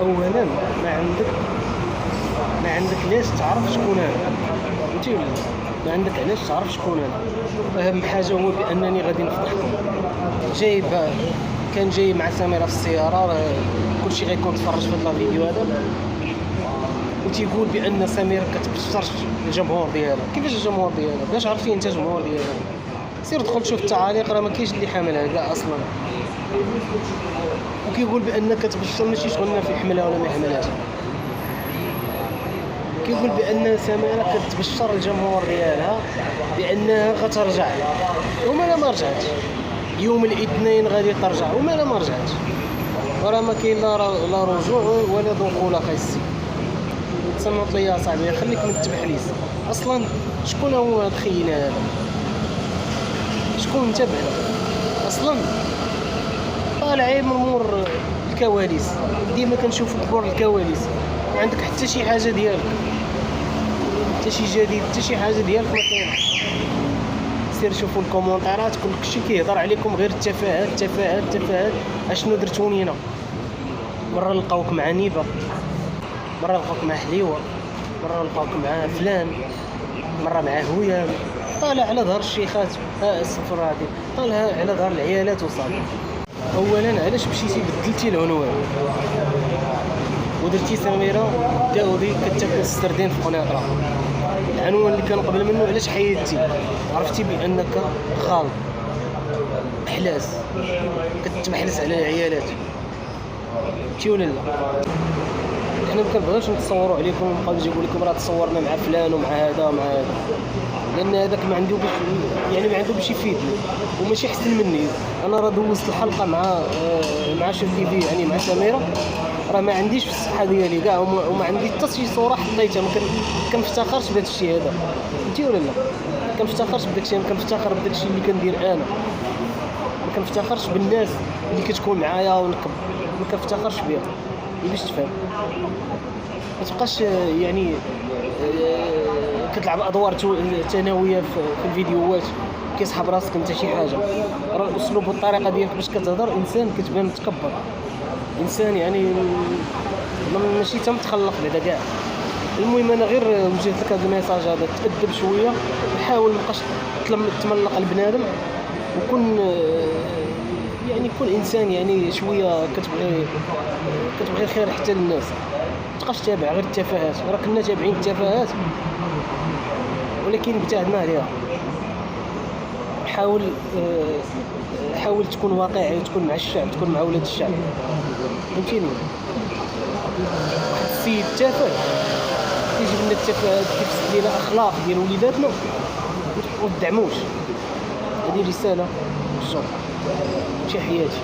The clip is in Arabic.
اولا ما عندك ما عندك علاش تعرف شكون انا، فهمتي ولا لا؟ ما عندك علاش تعرف شكون انا. اهم حاجه هو بانني غادي نفضحكم. كان جاي مع سميرة في السياره، كلشي غيكون تفرج في هذا الفيديو هذا، وتيقول بان سميرة كتبشر الجمهور ديالها. كيفاش الجمهور ديالها؟ باش عارفين انت الجمهور ديالها؟ سير دخل شوف التعاليق، راه ما كاينش اللي حاملها كاع اصلا. وكيقول بان كتبشر ماشي شغلنا في حملها ولا ما حملهاش. كيقول بان سميرة كتبشر الجمهور ديالها بانها غترجع، ومالا ما رجعتش. يوم الاثنين غادي ترجع ومالا ما رجعتش، وراه ما كاين لا رجوع ولا دخول. اخي السي تصنت لي يا صاحبي، خليك من التبحليس. اصلا شكون هو هاد خينا هذا؟ شكون انت بعدا؟ اصلا طالعين من مور الكواليس، ديما كنشوفك مور الكواليس، ما عندك حتى شي حاجه ديالك، حتى شي جديد، حتى شي حاجه ديالك ما كاينش. سير شوفوا الكومونتيرات، كلشي كيهضر عليكم غير التفاهات التفاهات التفاهات. اشنو درتو لينا؟ مره لقاوك مع نيبه، مره لقاوك مع حليوه، مره لقاوك مع فلان، مره مع هويان. طالع على ظهر الشيخات، استغفر هادي، طالع على ظهر العيالات وصافي. اولا علاش مشيتي بدلتي العنوان ودرتي سميرة داودي كتاكل السردين في قنيطرة؟ العنوان اللي كان قبل منه علاش حيدتي؟ عرفتي بانك غلط، احلاس، كتمحلس على العيالات، فهمتي ولا لا؟ حنا ما كنبغيوش نتصوروا عليكم ونبقاو نجيبوا لكم راه تصورنا مع فلان ومع هذا ومع هذا، لان هذاك ما عنده باش يفيدني وماشي احسن مني. انا راه دوزت الحلقه مع شيف تيفي، يعني مع سميرة، راه ما عنديش في الصحه ديالي كاع، وما عندي حتى شي صوره حطيتها. ما كنفتخرش بهذا الشيء هذا، فهمتي ولا لا؟ ما كنفتخرش بداك الشيء، كنفتخر بداك الشيء اللي كندير انا. ما كنفتخرش بالناس اللي كتكون معايا ونكب، ما كنفتخرش بها. باش تفهم، ما تبقاش يعني كتلعب ادوار ثانويه في الفيديوهات، كيسحب راسك انت شي حاجه. راه الاسلوب والطريقه ديالك باش كتهضر انسان كتبان متكبر، انسان يعني ماشي متخلق بعدا كاع. المهم انا غير وجهت لك هذا الميساج هذا، تأدب شويه، وحاول مابقاش تملق البنادم، وكون يعني كون انسان يعني شويه كتبغي الخير حتى للناس. ما تبقاش تابع غير التفاهات، راه كنا تابعين التفاهات ولكن ابتعدنا عليها. حاول تكون واقعي وتكون مع الشعب، تكون مع ولاد الشعب، فهمتيني؟ واحد السيد تافه كيجيب لنا التفاهات، كيفسد لنا الاخلاق ديال وليداتنا، وما تدعموش. هذه رساله، شكرا، تحياتي.